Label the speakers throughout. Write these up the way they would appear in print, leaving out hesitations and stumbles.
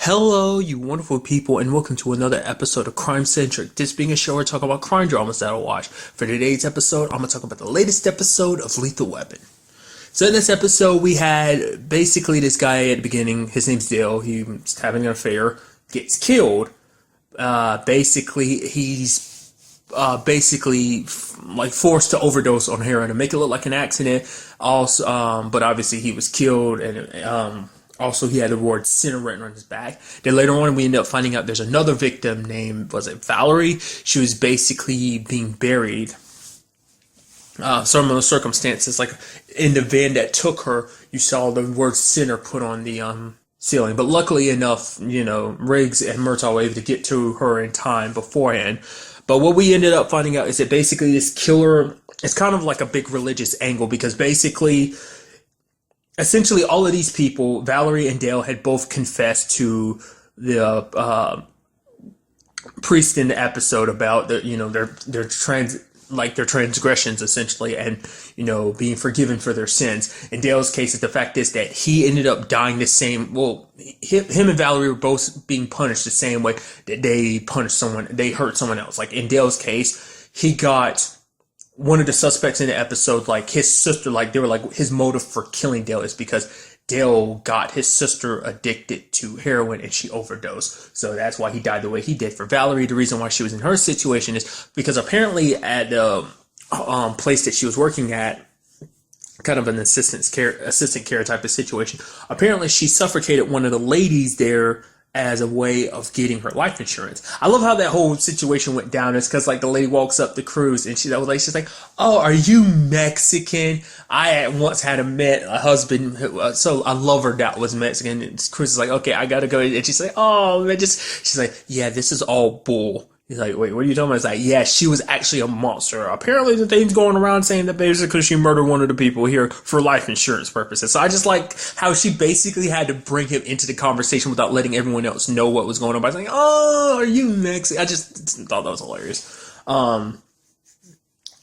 Speaker 1: Hello, you wonderful people, and welcome to another episode of Crime Centric. This being a show where I talk about crime dramas that I watch. For today's episode, I'm going to talk about the latest episode of Lethal Weapon. So in this episode, we had basically this guy at the beginning. His name's Dale. He's having an affair, gets killed. He's like forced to overdose on heroin to make it look like an accident. Also, but obviously he was killed, and also, he had the word sinner written on his back. Then later on, we end up finding out there's another victim named, was it Valerie? She was basically being buried. Some of the circumstances, like in the van that took her, you saw the word sinner put on the ceiling. But luckily enough, Riggs and Murtaugh were able to get to her in time beforehand. But what we ended up finding out is that basically this killer, it's kind of like a big religious angle because basically essentially all of these people, Valerie and Dale, had both confessed to the priest in the episode about their transgressions essentially, and being forgiven for their sins. In Dale's case, the fact is that he ended up dying the same. Well, him and Valerie were both being punished the same way that they hurt someone else. Like in Dale's case, he got one of the suspects in the episode, like his sister, like they were like his motive for killing Dale is because Dale got his sister addicted to heroin and she overdosed. So that's why he died the way he did. For Valerie, the reason why she was in her situation is because apparently at the place that she was working at, kind of an assistant care type of situation, apparently she suffocated one of the ladies there as a way of getting her life insurance. I love how that whole situation went down. It's because like the lady walks up the cruise and she's like, "Oh, are you Mexican? I once had a husband so I love her that was Mexican." And Cruz is like, "Okay, I gotta go." And she's like, "Oh man," she's like, "Yeah, this is all bull." He's like, "Wait, what are you talking about?" It's like, "Yeah, she was actually a monster. Apparently the thing's going around saying that basically she murdered one of the people here for life insurance purposes." So I just like how she basically had to bring him into the conversation without letting everyone else know what was going on by saying, "Oh, are you Mexican?" I just thought that was hilarious.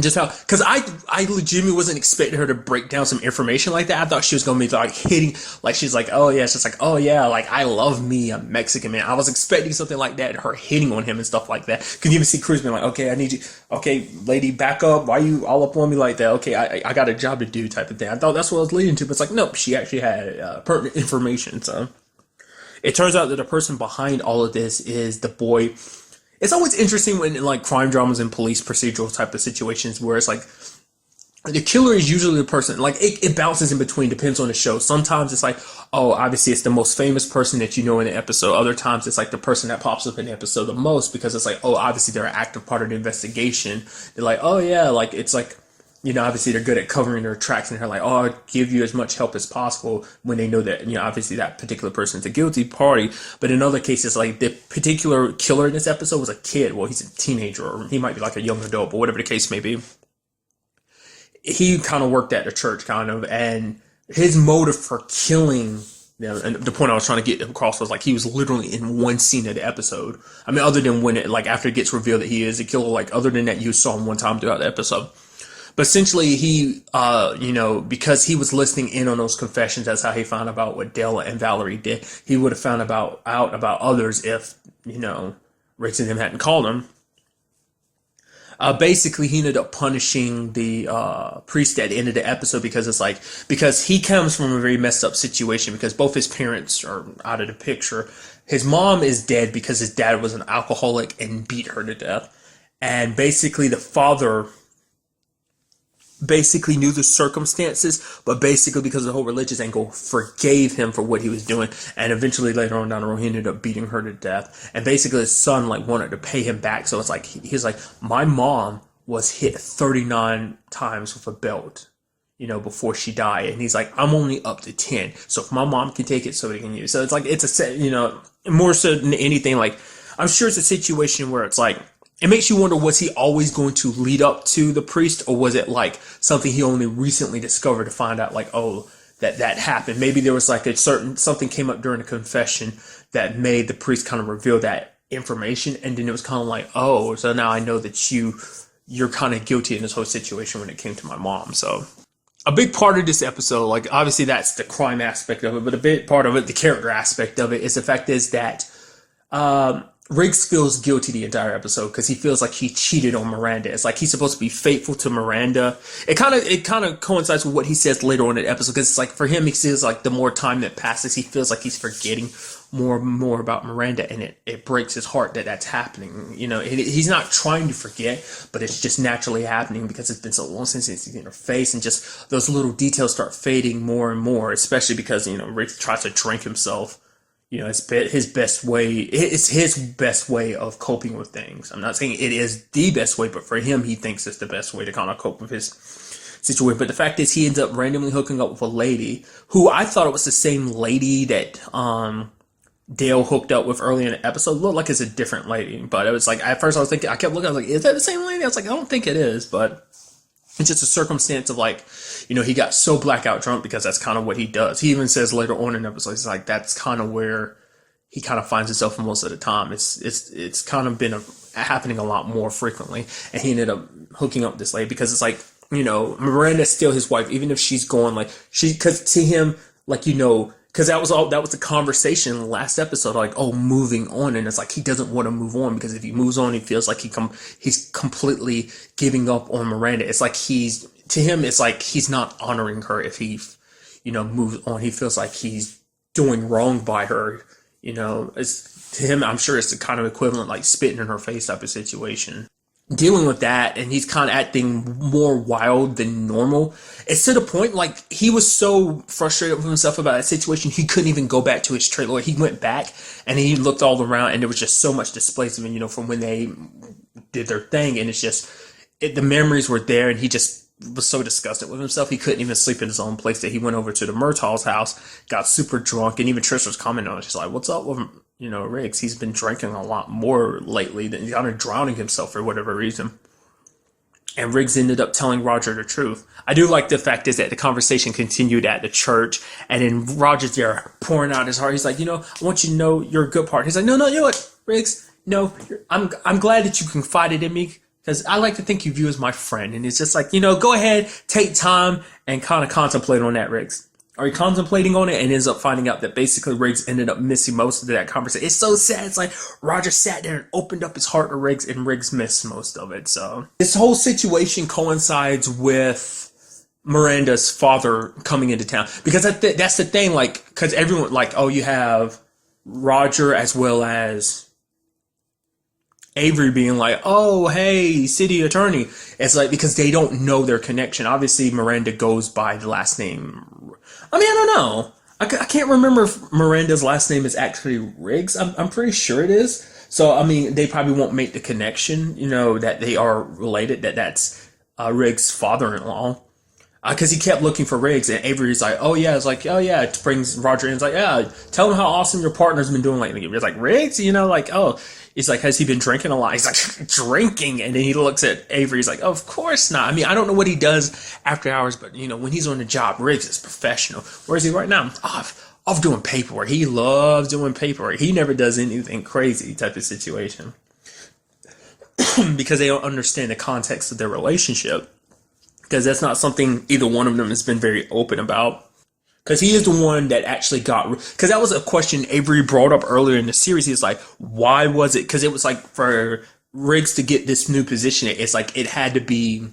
Speaker 1: Just how, because I legitimately wasn't expecting her to break down some information like that. I thought she was going to be like hitting, like she's like, "Oh yeah," it's just like, "Oh yeah, like I love me a Mexican man." I was expecting something like that, her hitting on him and stuff like that. Because you even see Cruz being like, "Okay, I need you, okay, lady, back up. Why you all up on me like that? Okay, I got a job to do," type of thing. I thought that's what I was leading to, but it's like, nope, she actually had pertinent information. So it turns out that the person behind all of this is the boy. It's always interesting when in like crime dramas and police procedural type of situations where it's like the killer is usually the person, like it bounces in between, depends on the show. Sometimes it's like, oh, obviously it's the most famous person that you know in the episode. Other times it's like the person that pops up in the episode the most because it's like, oh, obviously they're an active part of the investigation. They're like, oh yeah, like it's like, obviously they're good at covering their tracks and they're like, "Oh, I'll give you as much help as possible," when they know that, obviously that particular person is a guilty party. But in other cases, like the particular killer in this episode was a kid. Well, he's a teenager, or he might be like a young adult, but whatever the case may be. He kind of worked at the church, kind of, and his motive for killing, and the point I was trying to get across was like he was literally in one scene of the episode. I mean, other than when it, like after it gets revealed that he is a killer, like other than that, you saw him one time throughout the episode. But essentially, he, because he was listening in on those confessions, that's how he found about what Dale and Valerie did. He would have found out about others if, Riggs and him hadn't called him. Basically, he ended up punishing the priest at the end of the episode because he comes from a very messed up situation because both his parents are out of the picture. His mom is dead because his dad was an alcoholic and beat her to death. And basically, the father basically knew the circumstances, but basically because of the whole religious angle, forgave him for what he was doing. And eventually later on down the road, he ended up beating her to death. And basically his son like wanted to pay him back. So it's like, he's like, "My mom was hit 39 times with a belt, before she died." And he's like, "I'm only up to 10. So if my mom can take it, so they can use." So it's like, it's more so than anything, like, I'm sure it's a situation where it's like, it makes you wonder, was he always going to lead up to the priest, or was it like something he only recently discovered to find out like, oh, that happened? Maybe there was like something came up during the confession that made the priest kind of reveal that information. And then it was kind of like, oh, so now I know that you're kind of guilty in this whole situation when it came to my mom. So a big part of this episode, like obviously that's the crime aspect of it, but a big part of it, the character aspect of it, is the fact is that Riggs feels guilty the entire episode because he feels like he cheated on Miranda. It's like he's supposed to be faithful to Miranda. It kind of coincides with what he says later on in the episode, because it's like for him, he feels like the more time that passes, he feels like he's forgetting more and more about Miranda, and it breaks his heart that that's happening. You know, he's not trying to forget, but it's just naturally happening because it's been so long since he's seen her face, and just those little details start fading more and more, especially because, you know, Rick tries to drink himself. You know, it's his best way. It's his best way of coping with things. I'm not saying it is the best way, but for him, he thinks it's the best way to kind of cope with his situation. But the fact is, he ends up randomly hooking up with a lady who I thought it was the same lady that Dale hooked up with early in the episode. Looked like it's a different lady, but it was like at first I was thinking, I kept looking, I was like, is that the same lady? I was like, I don't think it is, but it's just a circumstance of like, you know, he got so blackout drunk because that's kind of what he does. He even says later on in episodes, he's like, that's kind of where he kind of finds himself most of the time. It's kind of been happening a lot more frequently, and he ended up hooking up with this lady because it's like, you know, Miranda's still his wife, even if she's gone. Like because to him, like, you know, because that was the conversation in the last episode, like, oh, moving on, and it's like he doesn't want to move on because if he moves on, he feels like he's completely giving up on Miranda. It's like to him, it's like he's not honoring her if he, you know, moves on. He feels like he's doing wrong by her. You know, it's to him, I'm sure it's the kind of equivalent like spitting in her face type of situation. Dealing with that, and he's kind of acting more wild than normal. It's to the point like he was so frustrated with himself about that situation, he couldn't even go back to his trailer. He went back and he looked all around, and there was just so much displacement, you know, from when they did their thing, and it's just the memories were there, and he just was so disgusted with himself he couldn't even sleep in his own place. That he went over to the Murtaugh's house, got super drunk, and even Trish was commenting on it. She's like, "What's up with him? You know, Riggs, he's been drinking a lot more lately than he's kind of drowning himself for whatever reason." And Riggs ended up telling Roger the truth. I do like the fact is that the conversation continued at the church, and then Roger's there pouring out his heart. He's like, you know, I want you to know you're a good partner. He's like, no, you know what, Riggs? No, I'm glad that you confided in me because I like to think of you as my friend. And it's just like, you know, go ahead, take time and kind of contemplate on that, Riggs. Are you contemplating on it? And ends up finding out that basically Riggs ended up missing most of that conversation. It's so sad. It's like Roger sat there and opened up his heart to Riggs, and Riggs missed most of it. So this whole situation coincides with Miranda's father coming into town, because that's the thing. Like, because everyone, like, oh, you have Roger as well as Avery being like, oh, hey, city attorney. It's like, because they don't know their connection. Obviously, Miranda goes by the last name. I mean, I don't know. I can't remember if Miranda's last name is actually Riggs. I'm pretty sure it is. So, I mean, they probably won't make the connection, you know, that they are related, that's Riggs' father-in-law. Because he kept looking for Riggs, and Avery's like, oh yeah, it's like, oh yeah, it brings Roger in. It's like, yeah, tell him how awesome your partner's been doing lately. He's like, Riggs, you know, like, oh, he's like, has he been drinking a lot? He's like, drinking, and then he looks at Avery. He's like, oh, of course not. I mean, I don't know what he does after hours, but you know, when he's on the job, Riggs is professional. Where is he right now? Off doing paperwork. He loves doing paperwork. He never does anything crazy type of situation because they don't understand the context of their relationship. Because that's not something either one of them has been very open about. Because he is the one that actually got... Because that was a question Avery brought up earlier in the series. He's like, why was it... Because it was like for Riggs to get this new position, it's like it had to be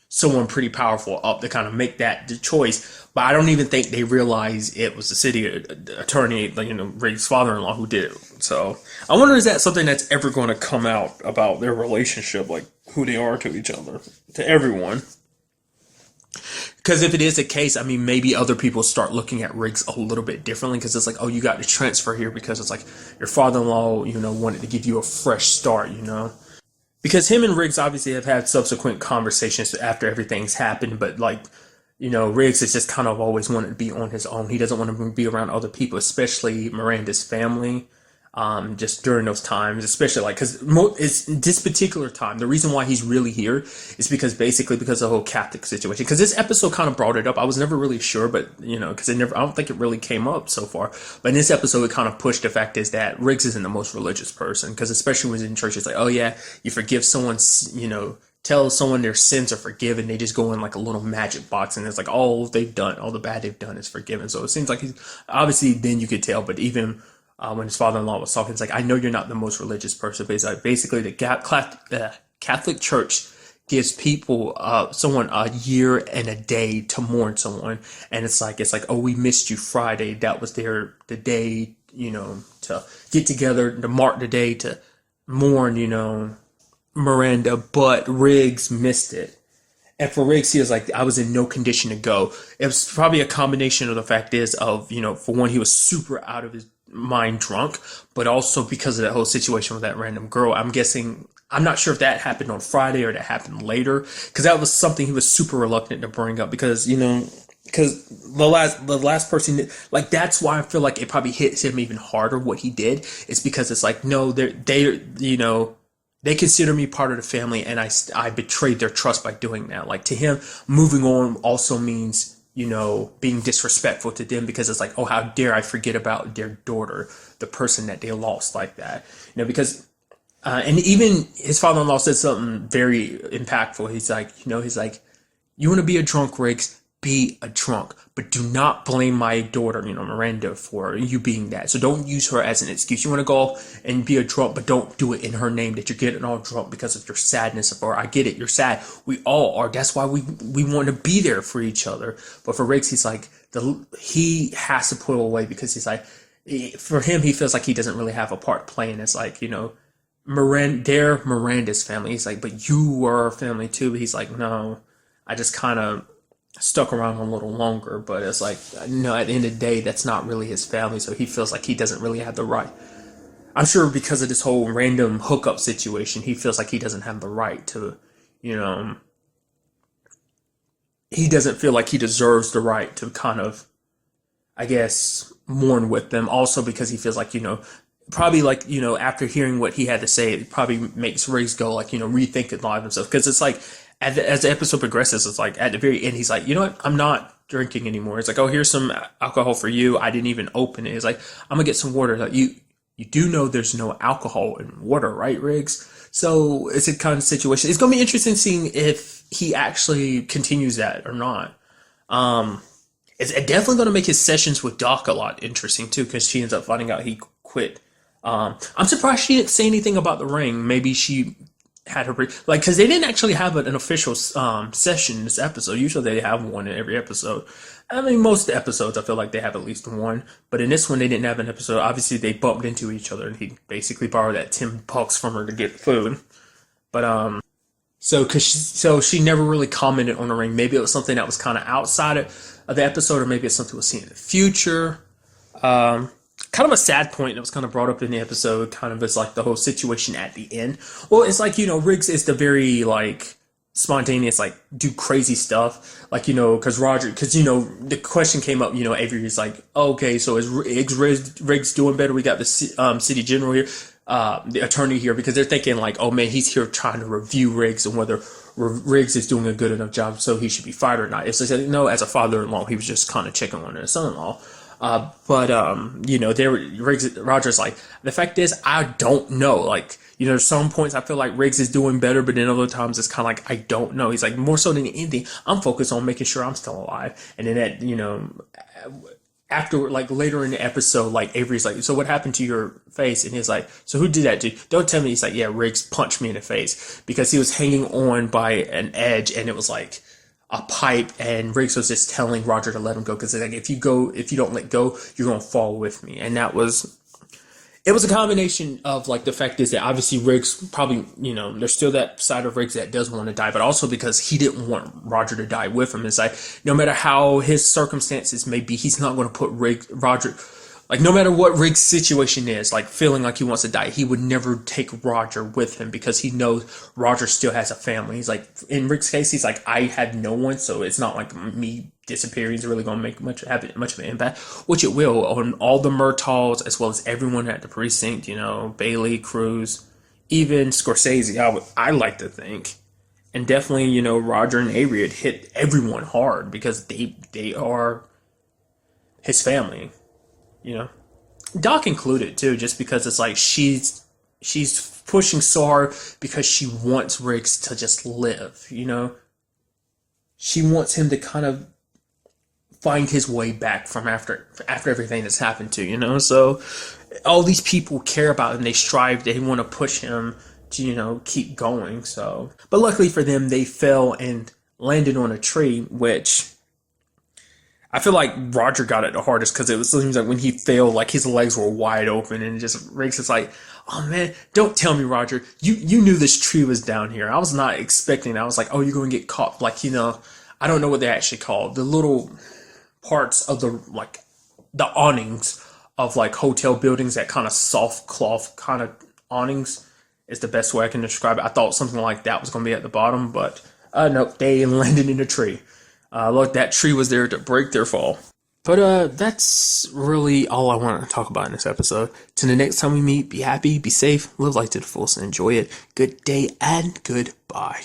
Speaker 1: someone pretty powerful up to kind of make that the choice. But I don't even think they realized it was the city attorney, you know, Riggs' father-in-law who did it. So I wonder, is that something that's ever going to come out about their relationship, like who they are to each other, to everyone? Because if it is the case, I mean, maybe other people start looking at Riggs a little bit differently, because it's like, oh, you got to transfer here because it's like your father-in-law, you know, wanted to give you a fresh start, you know. Because him and Riggs obviously have had subsequent conversations after everything's happened, but like, you know, Riggs has just kind of always wanted to be on his own. He doesn't want to be around other people, especially Miranda's family. Just during those times, especially like, because it's this particular time, the reason why he's really here is because basically because of the whole Catholic situation. Because this episode kind of brought it up. I was never really sure, but you know, because I don't think it really came up so far. But in this episode, it kind of pushed the fact is that Riggs isn't the most religious person, because especially when he's in church, it's like, oh yeah, you forgive someone's, you know, tell someone their sins are forgiven, they just go in like a little magic box, and it's like all they've done, all the bad they've done is forgiven. So it seems like he's obviously, then you could tell, but even when his father-in-law was talking, it's like, I know you're not the most religious person, but it's like basically the Catholic Church gives people someone a year and a day to mourn someone, and it's like, oh, we missed you Friday. That was the day, to get together to mark the day to mourn, Miranda, but Riggs missed it. And for Riggs, he was like, I was in no condition to go. It was probably a combination of the fact is of, for one, he was super out of his mind drunk, but also because of that whole situation with that random girl. I'm not sure if that happened on Friday or that happened later, because that was something he was super reluctant to bring up because, because the last person, like, that's why I feel like it probably hits him even harder what he did. It's because it's like, no, they consider me part of the family, and I betrayed their trust by doing that. Like, to him, moving on also means, being disrespectful to them, because it's like, oh, how dare I forget about their daughter, the person that they lost like that. Because, and even his father-in-law said something very impactful. He's like, you want to be a drunk, Riggs? Be a drunk, but do not blame my daughter, Miranda, for you being that. So don't use her as an excuse. You want to go and be a drunk, but don't do it in her name that you're getting all drunk because of your sadness. Or I get it, you're sad. We all are. That's why we want to be there for each other. But for Riggs, he's like, he has to pull away because he's like, for him, he feels like he doesn't really have a part playing. It's like, they're Miranda's family. He's like, but you were our family too. But he's like, no, I just kind of stuck around a little longer, but it's like, at the end of the day, that's not really his family, so he feels like he doesn't really have the right. I'm sure because of this whole random hookup situation, he feels like he doesn't have the right to, he doesn't feel like he deserves the right to kind of, I guess, mourn with them. Also because he feels like, probably like, after hearing what he had to say, it probably makes Riggs go like, rethink a lot of himself. Because it's like, as the episode progresses, it's like at the very end, he's like, you know what? I'm not drinking anymore. It's like, oh, here's some alcohol for you. I didn't even open it. It's like, I'm gonna get some water. Like, you do know there's no alcohol in water, right, Riggs? So it's a kind of situation. It's gonna be interesting seeing if he actually continues that or not. It's definitely gonna make his sessions with Doc a lot interesting too, because she ends up finding out he quit. I'm surprised she didn't say anything about the ring. Maybe she had her because they didn't actually have an official session in this episode. Usually they have one in every episode. I mean, most episodes I feel like they have at least one, but in this one they didn't have an episode. Obviously they bumped into each other, and he basically borrowed that $10 from her to get food. But so she never really commented on the ring. Maybe it was something that was kind of outside of the episode, or maybe it's something we'll see in the future. Kind of a sad point that was kind of brought up in the episode, kind of is like the whole situation at the end. Well, it's like, Riggs is the very like spontaneous, like do crazy stuff, like, because the question came up, Avery's like, oh, okay, so is Riggs doing better? We got the city general here, the attorney here, because they're thinking like, oh man, he's here trying to review Riggs and whether Riggs is doing a good enough job so he should be fired or not. It's like, no, as a father-in-law, he was just kind of checking on his son-in-law. Roger's like, the fact is, I don't know. Like, some points I feel like Riggs is doing better, but then other times it's kind of like, I don't know. He's like, more so than anything, I'm focused on making sure I'm still alive. And then that, after, like, later in the episode, like, Avery's like, so what happened to your face? And he's like, so who did that to you? Don't tell me. He's like, yeah, Riggs punched me in the face because he was hanging on by an edge, and it was like a pipe, and Riggs was just telling Roger to let him go because like, if you don't let go, you're gonna fall with me. And it was a combination of like the fact is that obviously Riggs probably, there's still that side of Riggs that does want to die, but also because he didn't want Roger to die with him. It's like, no matter how his circumstances may be, he's not going to put Roger. Like, no matter what Riggs' situation is, like, feeling like he wants to die, he would never take Roger with him because he knows Roger still has a family. He's like, in Riggs' case, he's like, I had no one, so it's not like me disappearing is really going to make much of an impact, which it will on all the Murtaughs, as well as everyone at the precinct, Bailey, Cruz, even Scorsese, I like to think. And definitely, Roger and Avery had hit everyone hard because they are his family. Doc included too, just because it's like she's she's pushing so hard because she wants Riggs to just live, you know? She wants him to kind of find his way back from after everything that's happened to, you know? So all these people care about him, they strive, they want to push him to, you know, keep going. So, but luckily for them, they fell and landed on a tree, which I feel like Roger got it the hardest because it seems like when he fell, like his legs were wide open, and just Riggs is like, "Oh man, don't tell me, Roger. You knew this tree was down here. I was not expecting it. I was like, oh, you're going to get caught. Like, you know, I don't know what they actually call the little parts of the like the awnings of like hotel buildings, that kind of soft cloth kind of awnings is the best way I can describe it. I thought something like that was going to be at the bottom, but nope, they landed in a tree. Look, that tree was there to break their fall. But that's really all I want to talk about in this episode. Till the next time we meet, be happy, be safe, live life to the fullest, and enjoy it. Good day and goodbye.